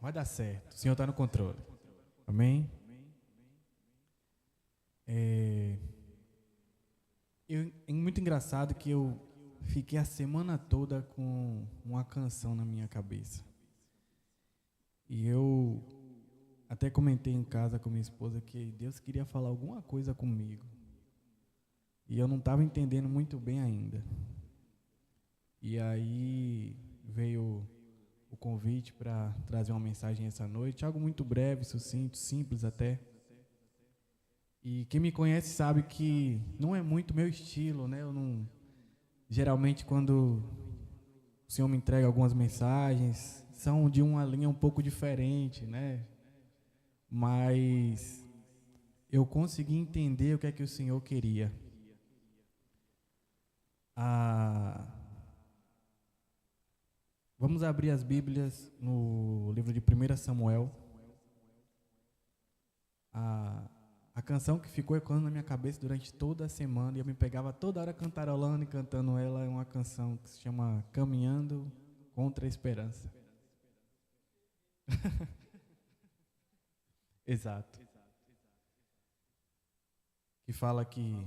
vai dar certo. O Senhor está no controle. Amém? É muito engraçado que eu fiquei a semana toda com uma canção na minha cabeça. E eu até comentei em casa com minha esposa que Deus queria falar alguma coisa comigo. E eu não estava entendendo muito bem ainda. E aí veio o convite para trazer uma mensagem essa noite, algo muito breve, sucinto, simples até. E quem me conhece sabe que não é muito meu estilo, né? Eu não, geralmente quando o Senhor me entrega algumas mensagens, são de uma linha um pouco diferente, né? Mas eu consegui entender o que é que o Senhor queria. Vamos abrir as Bíblias no livro de 1 Samuel. A canção que ficou ecoando na minha cabeça durante toda a semana, e eu me pegava toda hora cantarolando e cantando ela, é uma canção que se chama Caminhando Contra a Esperança. Exato. Que fala que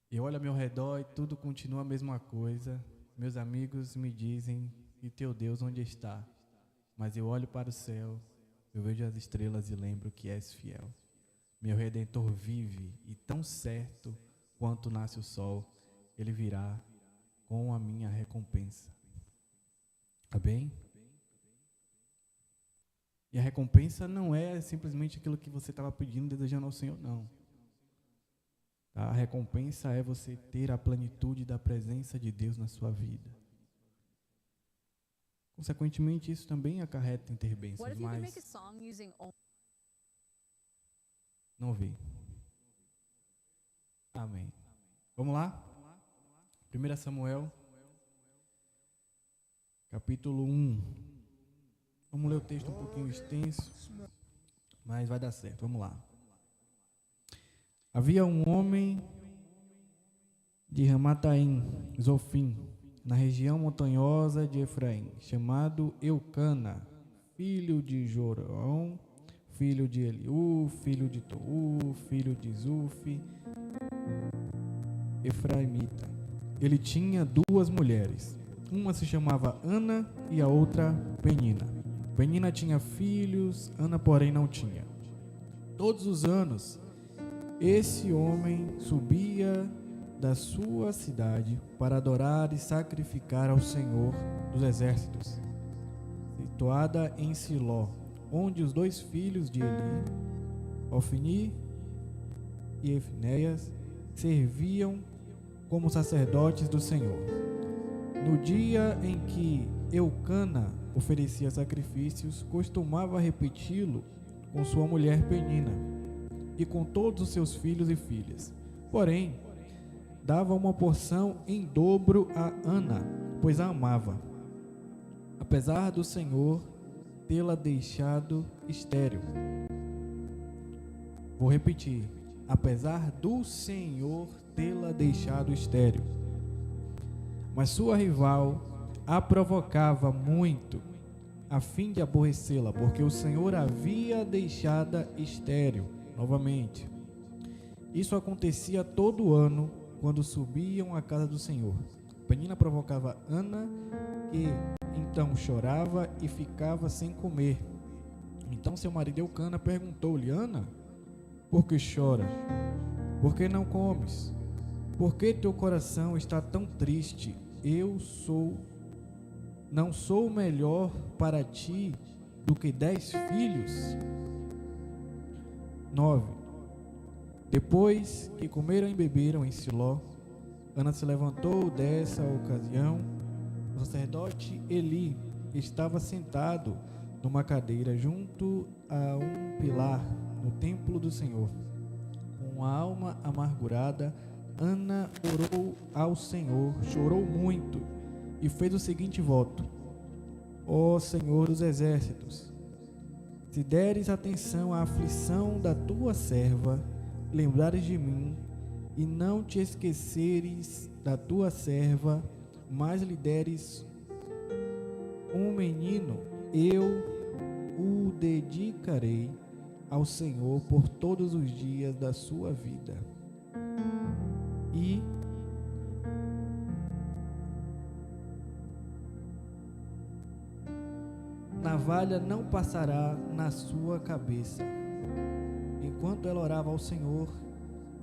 eu olho ao meu redor e tudo continua a mesma coisa. Meus amigos me dizem, e teu Deus onde está? Mas eu olho para o céu, eu vejo as estrelas e lembro que és fiel. Meu Redentor vive, e tão certo quanto nasce o sol, ele virá com a minha recompensa. Tá bem? E a recompensa não é simplesmente aquilo que você estava pedindo, desejando ao Senhor, não. Tá? A recompensa é você ter a plenitude da presença de Deus na sua vida. Consequentemente, isso também acarreta em ter bênçãos, mas não vi. Amém. Vamos lá? 1 Samuel, capítulo 1. Vamos ler o texto um pouquinho extenso, mas vai dar certo. Vamos lá. Havia um homem de Ramataim, Zofim, na região montanhosa de Efraim, chamado Eucana, filho de Jorão, filho de Eliú, filho de Tou, filho de Zufi, Efraimita. Ele tinha duas mulheres, uma se chamava Ana e a outra Penina. Penina tinha filhos, Ana porém não tinha. Todos os anos, esse homem subia da sua cidade para adorar e sacrificar ao Senhor dos Exércitos, situada em Siló, onde os dois filhos de Eli, Ofni e Efinéias, serviam como sacerdotes do Senhor. No dia em que Eucana oferecia sacrifícios, costumava repeti-lo com sua mulher Penina e com todos os seus filhos e filhas. Porém, dava uma porção em dobro a Ana, pois a amava, apesar do Senhor tê-la deixado estéril. Vou repetir: apesar do Senhor tê-la deixado estéril. Mas sua rival a provocava muito, a fim de aborrecê-la, porque o Senhor havia deixada estéril novamente. Isso acontecia todo ano, quando subiam à casa do Senhor. Penina provocava Ana, que então chorava e ficava sem comer. Então seu marido Eucana perguntou-lhe: Ana, por que choras? Por que não comes? Por que teu coração está tão triste? Não sou melhor para ti do que 10 filhos? 9. Depois que comeram e beberam em Siló, Ana se levantou dessa ocasião. O sacerdote Eli estava sentado numa cadeira junto a um pilar no templo do Senhor. Com a alma amargurada, Ana orou ao Senhor, chorou muito e fez o seguinte voto: Ó Senhor dos exércitos, se deres atenção à aflição da tua serva, lembrares de mim e não te esqueceres da tua serva, mas lhe deres um menino, eu o dedicarei ao Senhor por todos os dias da sua vida. E navalha não passará na sua cabeça. Enquanto ela orava ao Senhor,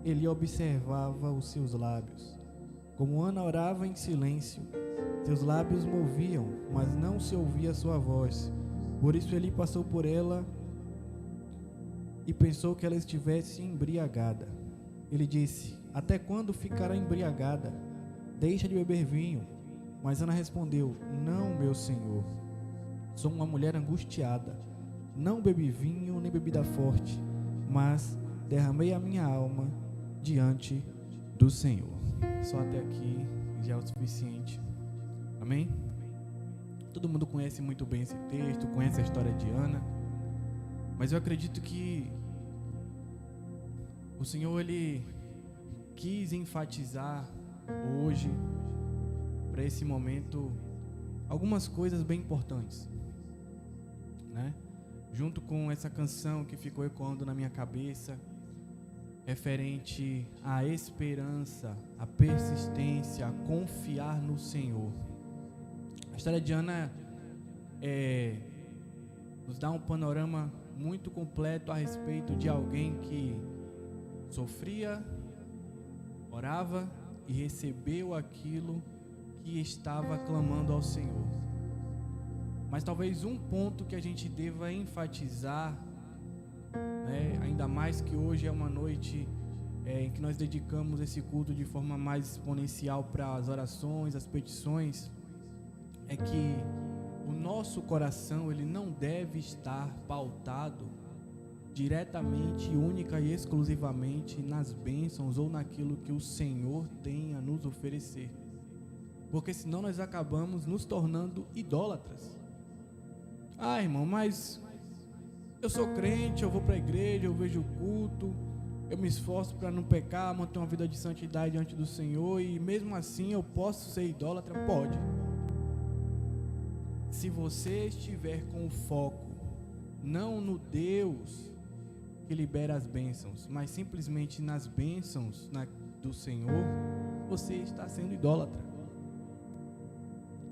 ele observava os seus lábios. Como Ana orava em silêncio, seus lábios moviam, mas não se ouvia sua voz. Por isso ele passou por ela e pensou que ela estivesse embriagada. Ele disse: até quando ficará embriagada? Deixa de beber vinho. Mas Ana respondeu: não, meu senhor. Sou uma mulher angustiada. Não bebi vinho nem bebida forte, mas derramei a minha alma diante do Senhor. Só até aqui já é o suficiente. Amém? Todo mundo conhece muito bem esse texto, conhece a história de Ana, mas eu acredito que o Senhor, Ele quis enfatizar hoje, para esse momento, algumas coisas bem importantes, né? Junto com essa canção que ficou ecoando na minha cabeça, referente à esperança, à persistência, a confiar no Senhor. A história de Ana nos dá um panorama muito completo a respeito de alguém que sofria, orava e recebeu aquilo que estava clamando ao Senhor. Mas talvez um ponto que a gente deva enfatizar, né, ainda mais que hoje é uma noite em que nós dedicamos esse culto de forma mais exponencial para as orações, as petições, é que o nosso coração, ele não deve estar pautado diretamente, única e exclusivamente nas bênçãos ou naquilo que o Senhor tem a nos oferecer, porque senão nós acabamos nos tornando idólatras. Ah, irmão, mas eu sou crente, eu vou para a igreja, eu vejo o culto, eu me esforço para não pecar, manter uma vida de santidade diante do Senhor, e mesmo assim eu posso ser idólatra? Pode. Se você estiver com o foco não no Deus que libera as bênçãos, mas simplesmente nas bênçãos do Senhor, você está sendo idólatra.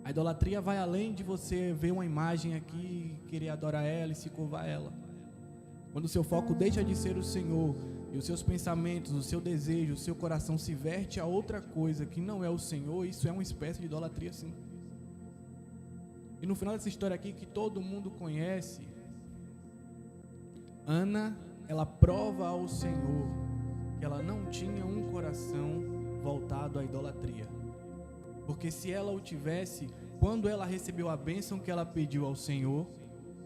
A idolatria vai além de você ver uma imagem aqui, querer adorar ela e se curvar a ela. Quando o seu foco deixa de ser o Senhor e os seus pensamentos, o seu desejo, o seu coração se verte a outra coisa que não é o Senhor, isso é uma espécie de idolatria, sim. E no final dessa história aqui, que todo mundo conhece, Ana, ela prova ao Senhor que ela não tinha um coração voltado à idolatria. Porque se ela o tivesse, quando ela recebeu a bênção que ela pediu ao Senhor,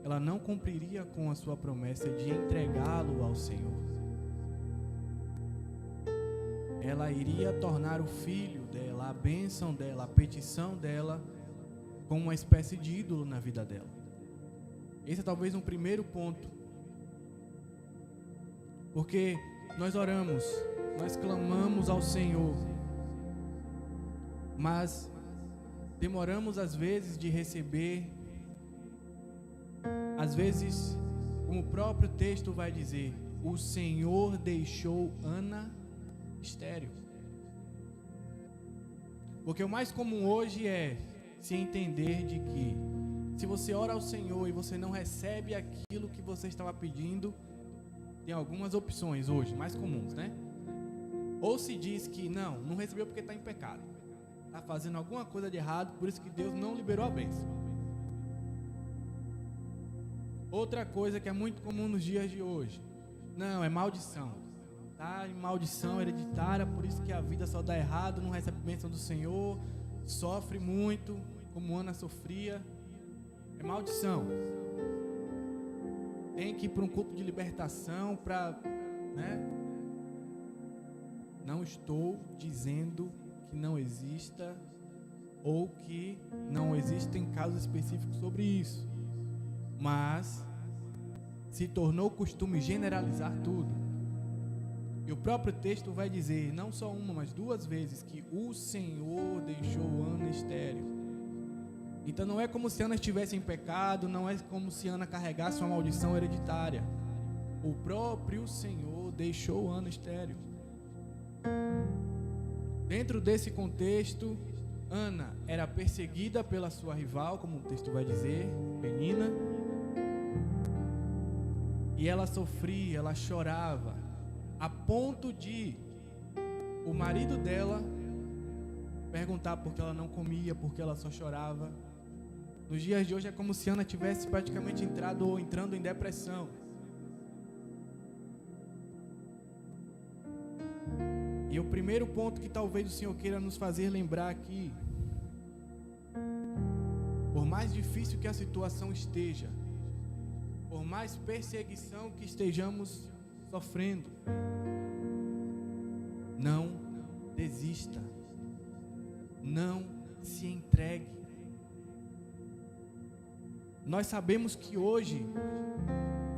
ela não cumpriria com a sua promessa de entregá-lo ao Senhor. Ela iria tornar o filho dela, a bênção dela, a petição dela, como uma espécie de ídolo na vida dela. Esse é talvez um primeiro ponto. Porque nós oramos, nós clamamos ao Senhor, mas demoramos às vezes de receber. Às vezes, como o próprio texto vai dizer, o Senhor deixou Ana estéril. Porque o mais comum hoje é se entender de que se você ora ao Senhor e você não recebe aquilo que você estava pedindo, tem algumas opções hoje, mais comuns, né? Ou se diz que não recebeu porque está em pecado, está fazendo alguma coisa de errado, por isso que Deus não liberou a bênção. Outra coisa que é muito comum nos dias de hoje, não, é maldição, tá? Em maldição hereditária, por isso que a vida só dá errado, não recebe bênção do Senhor, sofre muito, como Ana sofria, é maldição. Tem que ir para um culto de libertação para, né? Não estou dizendo que não exista ou que não existem casos específicos sobre isso, mas se tornou costume generalizar tudo. E o próprio texto vai dizer, não só uma, mas duas vezes, que o Senhor deixou Ana estéril. Então não é como se Ana estivesse em pecado, não é como se Ana carregasse uma maldição hereditária. O próprio Senhor deixou Ana estéril. Dentro desse contexto, Ana era perseguida pela sua rival, como o texto vai dizer, Penina. E ela sofria, ela chorava, a ponto de o marido dela perguntar por que ela não comia, por que ela só chorava. Nos dias de hoje é como se Ana tivesse praticamente entrado ou entrando em depressão. E o primeiro ponto que talvez o Senhor queira nos fazer lembrar aqui, por mais difícil que a situação esteja, por mais perseguição que estejamos sofrendo, não desista, não se entregue. Nós sabemos que hoje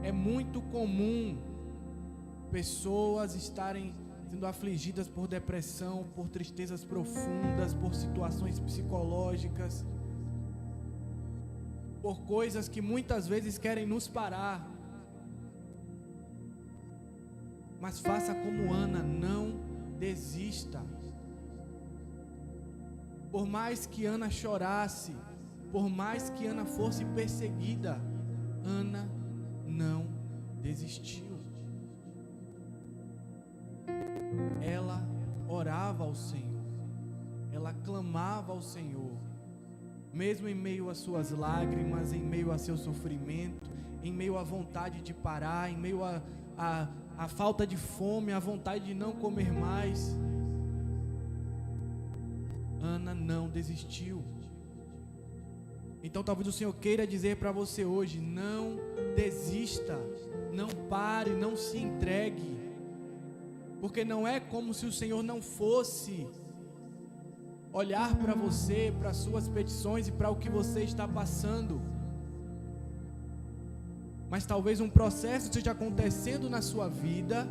é muito comum pessoas estarem sendo afligidas por depressão, por tristezas profundas, por situações psicológicas, por coisas que muitas vezes querem nos parar. Mas faça como Ana, não desista. Por mais que Ana chorasse, por mais que Ana fosse perseguida, Ana não desistiu. Ela orava ao Senhor, ela clamava ao Senhor, mesmo em meio às suas lágrimas, em meio a seu sofrimento, em meio à vontade de parar, em meio à falta de fome, à vontade de não comer mais. Ana não desistiu. Então talvez o Senhor queira dizer para você hoje: não desista, não pare, não se entregue, porque não é como se o Senhor não fosse olhar para você, para as suas petições e para o que você está passando. Mas talvez um processo esteja acontecendo na sua vida,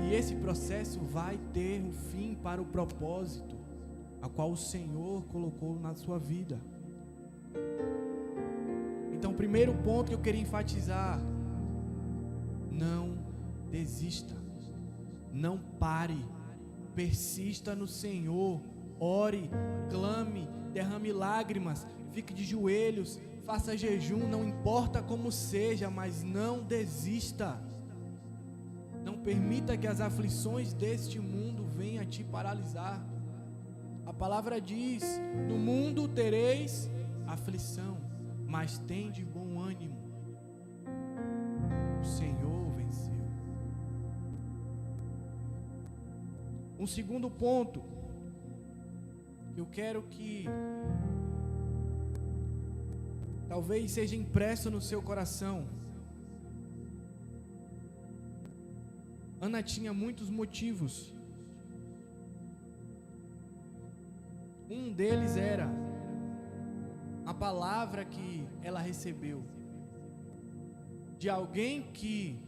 e esse processo vai ter um fim para o propósito a qual o Senhor colocou na sua vida. Então, o primeiro ponto que eu queria enfatizar: não desista, não pare, persista no Senhor, ore, clame, derrame lágrimas, fique de joelhos, faça jejum, não importa como seja, mas não desista. Não permita que as aflições deste mundo venham a te paralisar. A palavra diz: no mundo tereis aflição, mas tende bom ânimo, o Senhor venceu. Um segundo ponto, eu quero que talvez seja impresso no seu coração. Ana tinha muitos motivos. Um deles era a palavra que ela recebeu de alguém que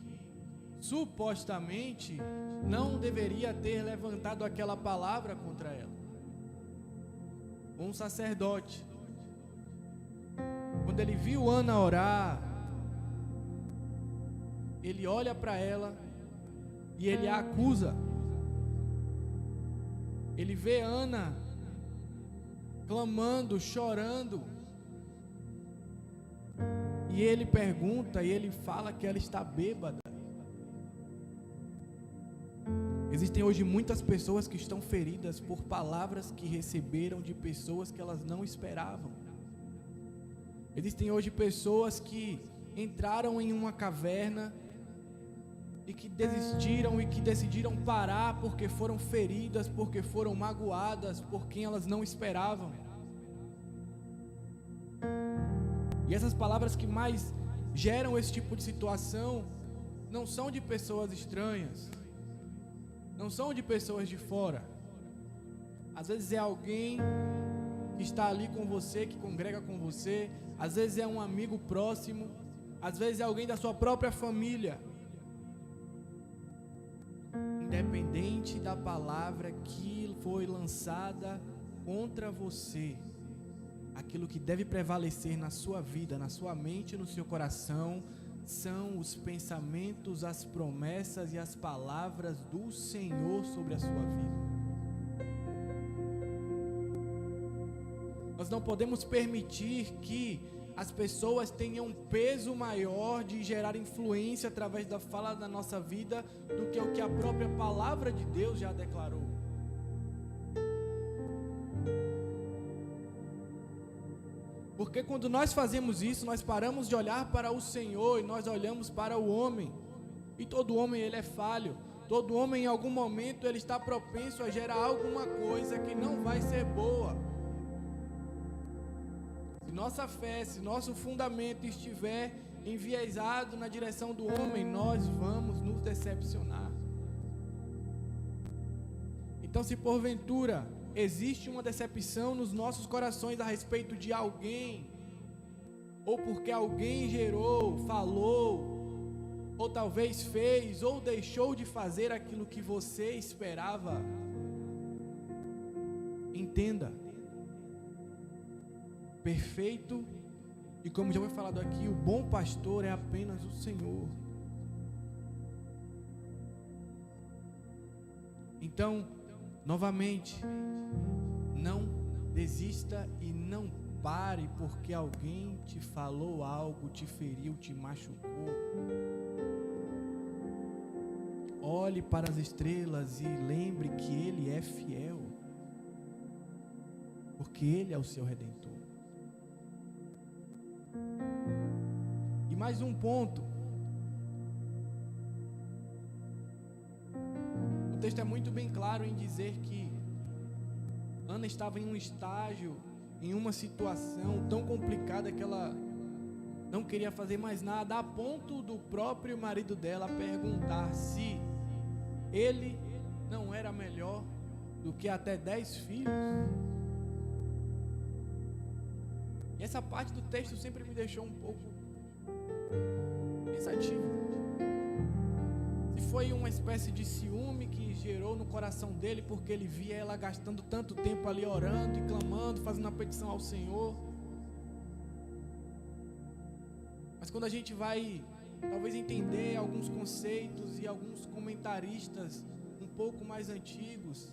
supostamente não deveria ter levantado aquela palavra contra ela. Um sacerdote, quando ele viu Ana orar, ele olha para ela e ele a acusa. Ele vê Ana clamando, chorando, e ele pergunta, e ele fala que ela está bêbada. Existem hoje muitas pessoas que estão feridas por palavras que receberam de pessoas que elas não esperavam. Existem hoje pessoas que entraram em uma caverna e que desistiram e que decidiram parar porque foram feridas, porque foram magoadas por quem elas não esperavam. E essas palavras que mais geram esse tipo de situação não são de pessoas estranhas, não são de pessoas de fora. Às vezes é alguém que está ali com você, que congrega com você, às vezes é um amigo próximo, às vezes é alguém da sua própria família. Independente da palavra que foi lançada contra você, aquilo que deve prevalecer na sua vida, na sua mente e no seu coração, são os pensamentos, as promessas e as palavras do Senhor sobre a sua vida. Nós não podemos permitir que as pessoas tenham um peso maior de gerar influência através da fala da nossa vida do que o que a própria palavra de Deus já declarou. Porque quando nós fazemos isso, nós paramos de olhar para o Senhor e nós olhamos para o homem. E todo homem ele é falho. Todo homem em algum momento ele está propenso a gerar alguma coisa que não vai ser boa. Se nossa fé, se nosso fundamento estiver enviesado na direção do homem, nós vamos nos decepcionar. Então, se porventura existe uma decepção nos nossos corações a respeito de alguém, ou porque alguém gerou, falou, ou talvez fez, ou deixou de fazer aquilo que você esperava, entenda, perfeito, e como já foi falado aqui, o bom pastor é apenas o Senhor. Então, novamente, não desista e não pare porque alguém te falou algo, te feriu, te machucou. Olhe para as estrelas e lembre que Ele é fiel, porque Ele é o seu Redentor. E mais um ponto. O texto é muito bem claro em dizer que Ana estava em um estágio, em uma situação tão complicada que ela não queria fazer mais nada, a ponto do próprio marido dela perguntar se ele não era melhor do que até 10 filhos. E essa parte do texto sempre me deixou um pouco pensativo. Se foi uma espécie de ciúme que gerou no coração dele porque ele via ela gastando tanto tempo ali orando e clamando, fazendo uma petição ao Senhor. Mas quando a gente vai talvez entender alguns conceitos e alguns comentaristas um pouco mais antigos,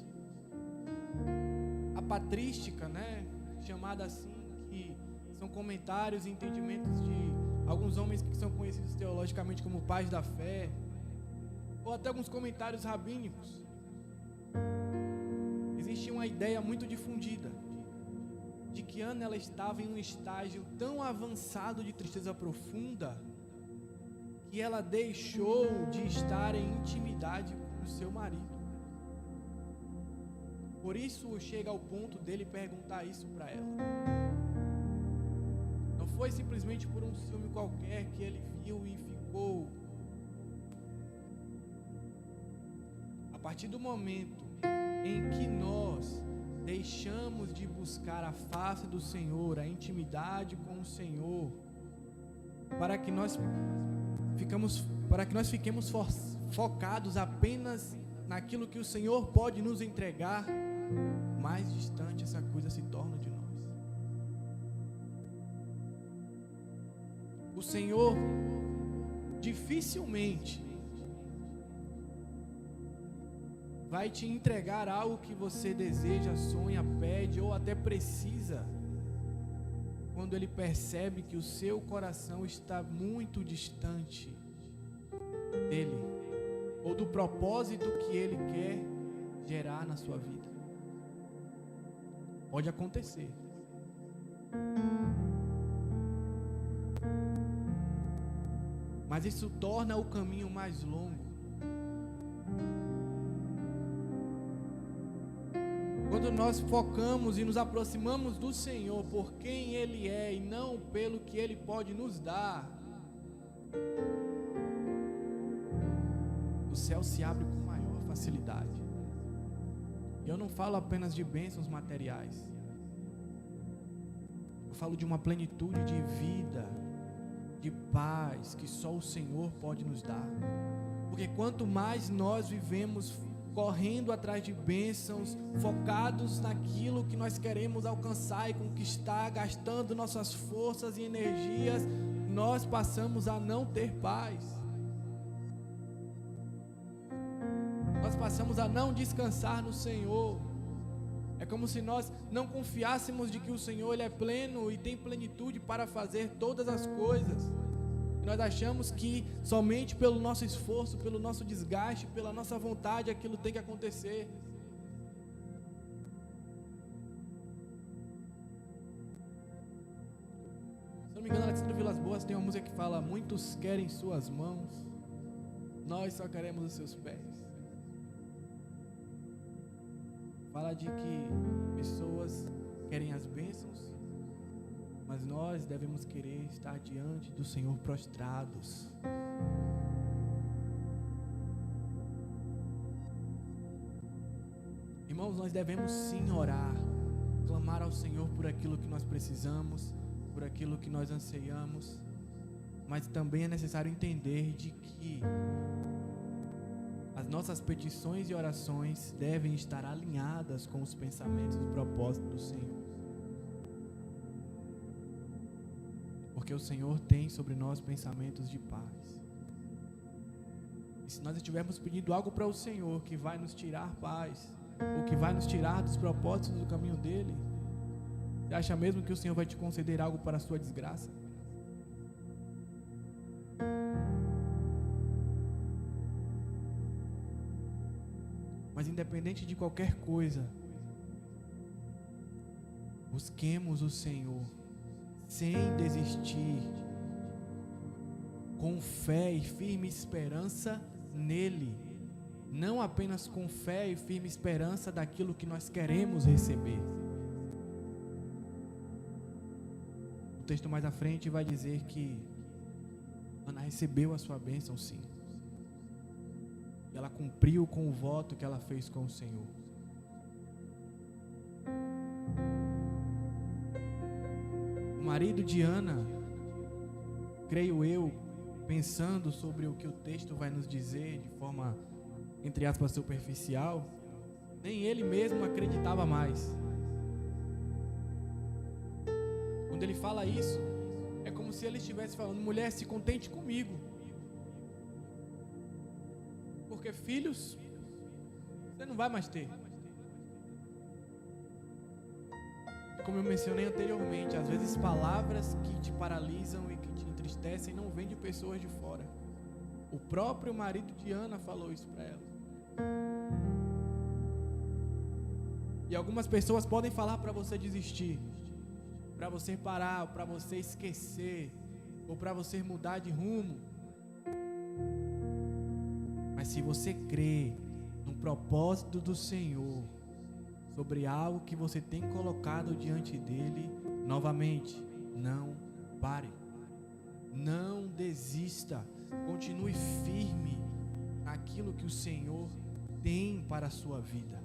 a patrística, né, chamada assim, que são comentários e entendimentos de alguns homens que são conhecidos teologicamente como pais da fé, ou até alguns comentários rabínicos, existia uma ideia muito difundida de que Ana ela estava em um estágio tão avançado de tristeza profunda que ela deixou de estar em intimidade com o seu marido. Por isso chega ao ponto dele perguntar isso para ela. Não foi simplesmente por um ciúme qualquer que ele viu e ficou. A partir do momento em que nós deixamos de buscar a face do Senhor, a intimidade com o Senhor, para que nós fiquemos focados apenas naquilo que o Senhor pode nos entregar, mais distante essa coisa se torna de nós. O Senhor dificilmente vai te entregar algo que você deseja, sonha, pede ou até precisa, quando Ele percebe que o seu coração está muito distante dEle, ou do propósito que Ele quer gerar na sua vida. Pode acontecer. Mas isso torna o caminho mais longo. Quando nós focamos e nos aproximamos do Senhor por quem Ele é e não pelo que Ele pode nos dar, o céu se abre com maior facilidade. E eu não falo apenas de bênçãos materiais. Eu falo de uma plenitude de vida, de paz que só o Senhor pode nos dar. Porque quanto mais nós vivemos correndo atrás de bênçãos, focados naquilo que nós queremos alcançar e conquistar, gastando nossas forças e energias, nós passamos a não ter paz. Nós passamos a não descansar no Senhor. É como se nós não confiássemos de que o Senhor Ele é pleno e tem plenitude para fazer todas as coisas. E nós achamos que somente pelo nosso esforço, pelo nosso desgaste, pela nossa vontade, aquilo tem que acontecer. Se não me engano, Alexandre Vilas Boas tem uma música que fala: muitos querem suas mãos, nós só queremos os seus pés. Fala de que pessoas querem as bênçãos, mas nós devemos querer estar diante do Senhor prostrados. Irmãos, nós devemos sim orar, clamar ao Senhor por aquilo que nós precisamos, por aquilo que nós anseiamos, mas também é necessário entender de que as nossas petições e orações devem estar alinhadas com os pensamentos e propósitos do Senhor. Porque o Senhor tem sobre nós pensamentos de paz. E se nós estivermos pedindo algo para o Senhor que vai nos tirar paz, ou que vai nos tirar dos propósitos do caminho dele, você acha mesmo que o Senhor vai te conceder algo para a sua desgraça? Mas independente de qualquer coisa, busquemos o Senhor sem desistir, com fé e firme esperança nele, não apenas com fé e firme esperança daquilo que nós queremos receber. O texto mais à frente vai dizer que Ana recebeu a sua bênção, sim. E ela cumpriu com o voto que ela fez com o Senhor. O marido de Ana, creio eu, pensando sobre o que o texto vai nos dizer de forma, entre aspas, superficial, nem ele mesmo acreditava mais. Quando ele fala isso, é como se ele estivesse falando: mulher, se contente comigo, porque filhos você não vai mais ter. Como eu mencionei anteriormente, às vezes palavras que te paralisam e que te entristecem não vêm de pessoas de fora. O próprio marido de Ana falou isso para ela. E algumas pessoas podem falar para você desistir, para você parar, para você esquecer, ou para você mudar de rumo. Mas se você crê no propósito do Senhor, sobre algo que você tem colocado diante dele, novamente, não pare, não desista, continue firme naquilo que o Senhor tem para a sua vida.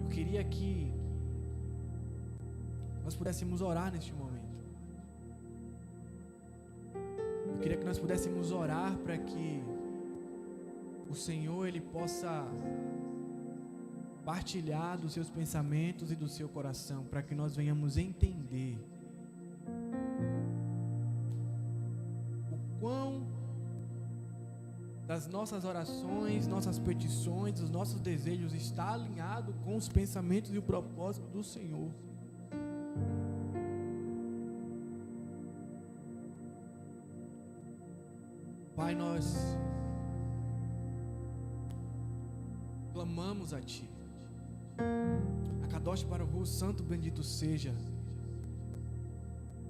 Eu queria que nós pudéssemos orar neste momento. Eu queria que nós pudéssemos orar para que o Senhor Ele possa partilhar dos seus pensamentos e do seu coração, para que nós venhamos entender o quão das nossas orações, nossas petições, os nossos desejos está alinhado com os pensamentos e o propósito do Senhor. Pai, nós clamamos a Ti. Akadosh Baruch Hu, santo bendito seja.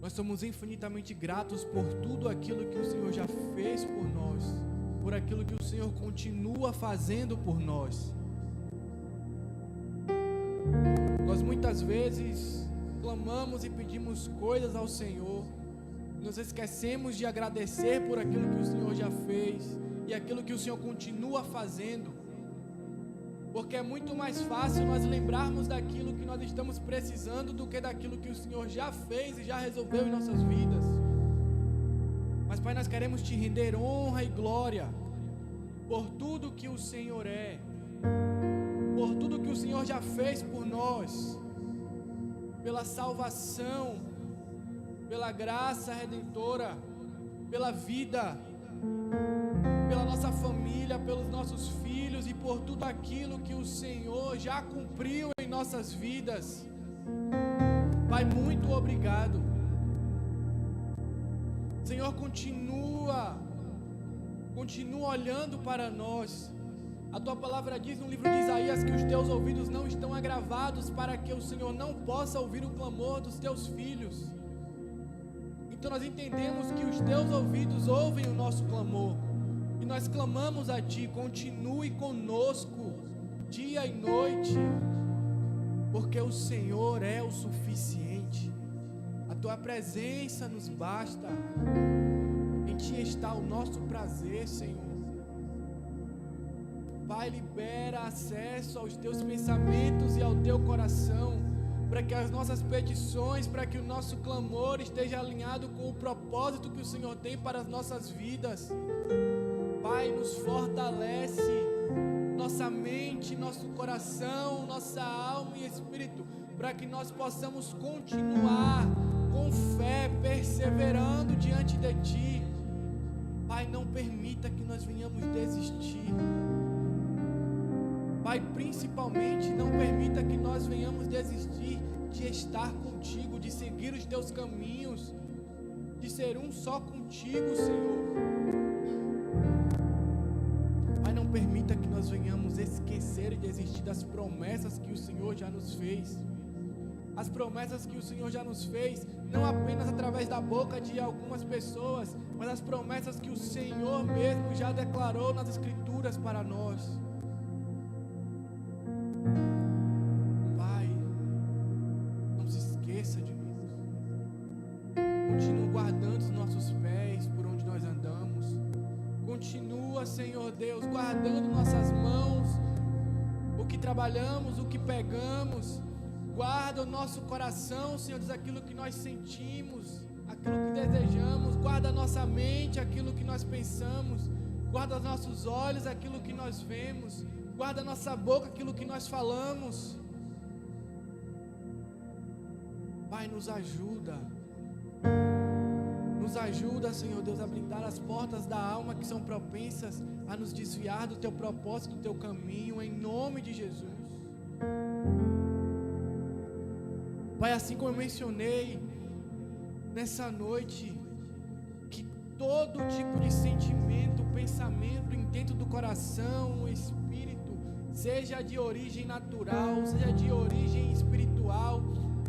Nós somos infinitamente gratos por tudo aquilo que o Senhor já fez por nós, por aquilo que o Senhor continua fazendo por nós. Nós muitas vezes clamamos e pedimos coisas ao Senhor, nos esquecemos de agradecer por aquilo que o Senhor já fez e aquilo que o Senhor continua fazendo, porque é muito mais fácil nós lembrarmos daquilo que nós estamos precisando do que daquilo que o Senhor já fez e já resolveu em nossas vidas. Mas Mas, Pai, nós queremos te render honra e glória por tudo que o Senhor é, por tudo que o Senhor já fez por nós, pela salvação, pela graça redentora, pela vida, pela nossa família, pelos nossos filhos e por tudo aquilo que o Senhor já cumpriu em nossas vidas. Pai, muito obrigado. Senhor, continua olhando para nós. A tua palavra diz no livro de Isaías que os teus ouvidos não estão agravados para que o Senhor não possa ouvir o clamor dos teus filhos. Então nós entendemos que os teus ouvidos ouvem o nosso clamor, e nós clamamos a ti. Continue conosco dia e noite, porque o Senhor é o suficiente. A tua presença nos basta. Em ti está o nosso prazer, Senhor. Pai, libera acesso aos teus pensamentos e ao teu coração, para que as nossas petições, para que o nosso clamor esteja alinhado com o propósito que o Senhor tem para as nossas vidas. Pai, nos fortalece, nossa mente, nosso coração, nossa alma e espírito, para que nós possamos continuar com fé, perseverando diante de Ti. Pai, não permita que nós venhamos desistir. Pai, principalmente não permita que nós venhamos desistir de estar contigo, de seguir os teus caminhos, de ser um só contigo, Senhor. Pai, não permita que nós venhamos esquecer e desistir das promessas que o Senhor já nos fez. As promessas que o Senhor já nos fez, não apenas através da boca de algumas pessoas, mas as promessas que o Senhor mesmo já declarou nas Escrituras para nós. Pai, não se esqueça de nós. Continua guardando os nossos pés por onde nós andamos. Continua, Senhor Deus, guardando nossas mãos, o que trabalhamos, o que pegamos. Guarda o nosso coração, Senhor Deus, aquilo que nós sentimos, aquilo que desejamos. Guarda a nossa mente, aquilo que nós pensamos. Guarda os nossos olhos, aquilo que nós vemos. Guarda a nossa boca, aquilo que nós falamos. Pai, nos ajuda. Nos ajuda, Senhor Deus, a blindar as portas da alma que são propensas a nos desviar do Teu propósito, do Teu caminho, em nome de Jesus. Pai, assim como eu mencionei nessa noite, que todo tipo de sentimento, pensamento, intento do coração, espírito, seja de origem natural, seja de origem espiritual,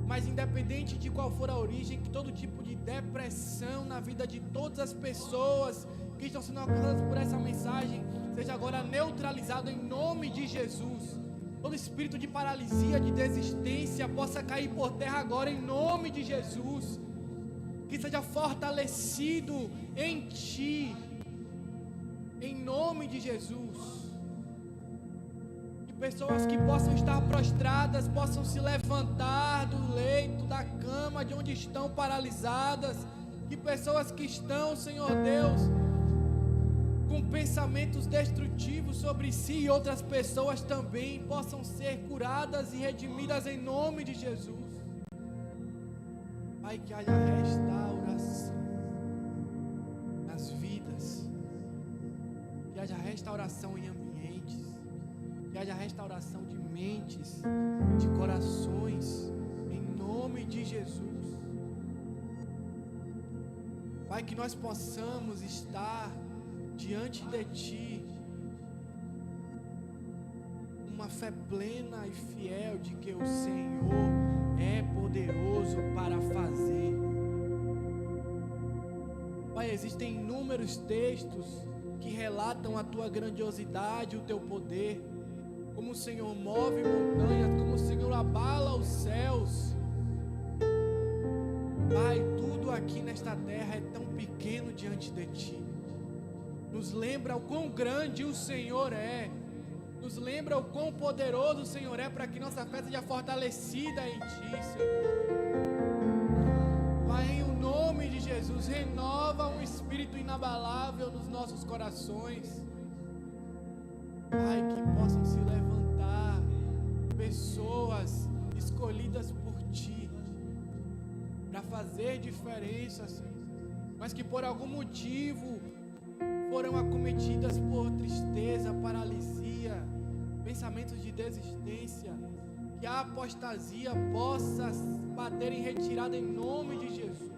mas independente de qual for a origem, que todo tipo de depressão na vida de todas as pessoas que estão sendo alcançadas por essa mensagem, seja agora neutralizado em nome de Jesus. Todo espírito de paralisia, de desistência, possa cair por terra agora em nome de Jesus. Que seja fortalecido em Ti, em nome de Jesus. Que pessoas que possam estar prostradas, possam se levantar do leito, da cama, de onde estão paralisadas. Que pessoas que estão, Senhor Deus, com pensamentos destrutivos sobre si e outras pessoas também, possam ser curadas e redimidas em nome de Jesus. Pai, que haja restauração nas vidas, que haja restauração em ambientes, que haja restauração de mentes, de corações, em nome de Jesus. Pai, que nós possamos estar diante de Ti, uma fé plena e fiel de que o Senhor é poderoso para fazer. Pai, existem inúmeros textos que relatam a Tua grandiosidade, o Teu poder, como o Senhor move montanhas, como o Senhor abala os céus. Pai, tudo aqui nesta terra é tão pequeno diante de Ti. Nos lembra o quão grande o Senhor é. Nos lembra o quão poderoso o Senhor é, para que nossa fé seja fortalecida em Ti, Senhor. Pai, em nome de Jesus, renova um espírito inato nossos corações. Pai, que possam se levantar pessoas escolhidas por Ti para fazer diferença, Senhor, mas que por algum motivo foram acometidas por tristeza, paralisia, pensamentos de desistência. Que a apostasia possa bater em retirada em nome de Jesus.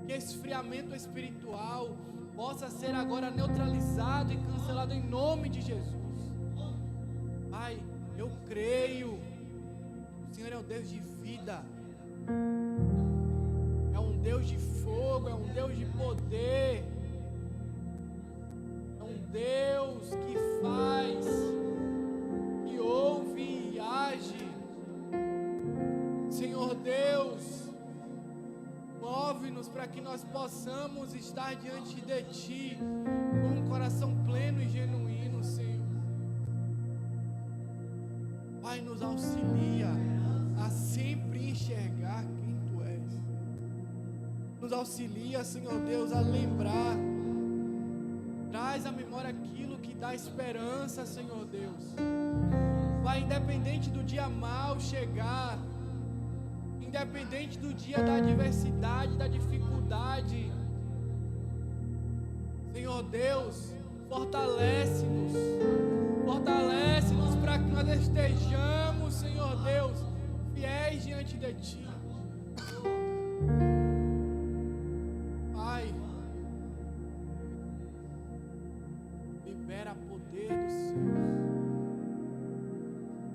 Que esfriamento espiritual possa ser agora neutralizado e cancelado em nome de Jesus. Pai, eu creio, o Senhor é um Deus de vida, é um Deus de fogo, é um Deus de poder, é um Deus que faz, que ouve e age. Senhor Deus, move-nos para que nós possamos estar diante de Ti com um coração pleno e genuíno, Senhor. Pai, nos auxilia a sempre enxergar quem Tu és. Nos auxilia, Senhor Deus, a lembrar. Traz à memória aquilo que dá esperança, Senhor Deus. Pai, independente do dia mau chegar, independente do dia da adversidade, da dificuldade, Senhor Deus, fortalece-nos para que nós estejamos, Senhor Deus, fiéis diante de Ti. Pai, libera poder dos céus,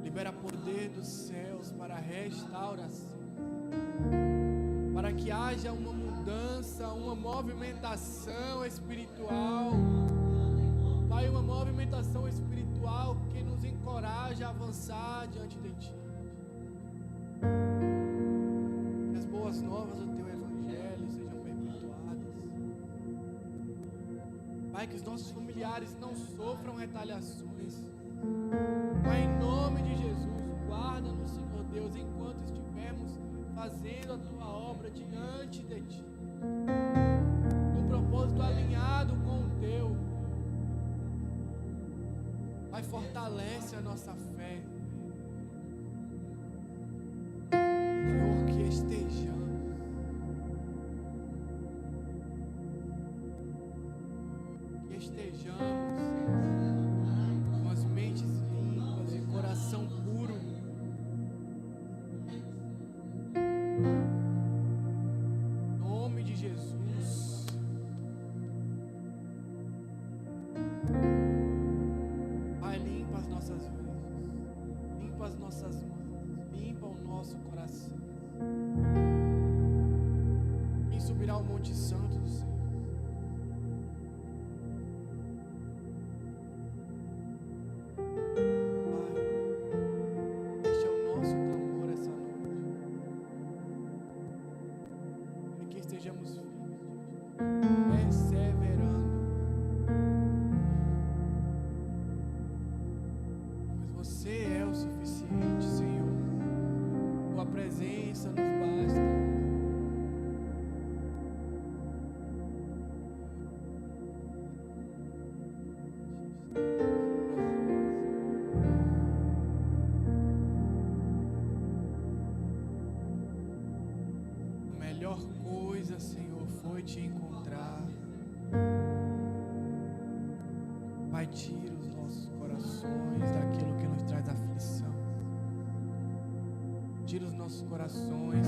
libera poder dos céus para a restauração, para que haja uma mudança, uma movimentação espiritual. Pai, uma movimentação espiritual que nos encoraja a avançar diante de Ti. Que as boas novas do Teu Evangelho sejam perpetuadas. Pai, que os nossos familiares não sofram retaliações. Pai, em nome de Jesus, guarda-nos, Senhor Deus, enquanto estivermos fazendo a Tua obra diante de Ti, com propósito alinhado com o Teu. Pai, fortalece a nossa fé, Senhor, que estejamos com as mentes limpas e coração puro. Em nome de Jesus. Pai, limpa as nossas vezes, limpa as nossas mãos, limpa o nosso coração. Quem subirá ao Monte Santo do Senhor? Estejamos perseverando, pois Você é o suficiente, Senhor. Tua presença nos basta. A melhor coisa, Senhor, foi Te encontrar. Pai, tira os nossos corações daquilo que nos traz aflição. Tira os nossos corações,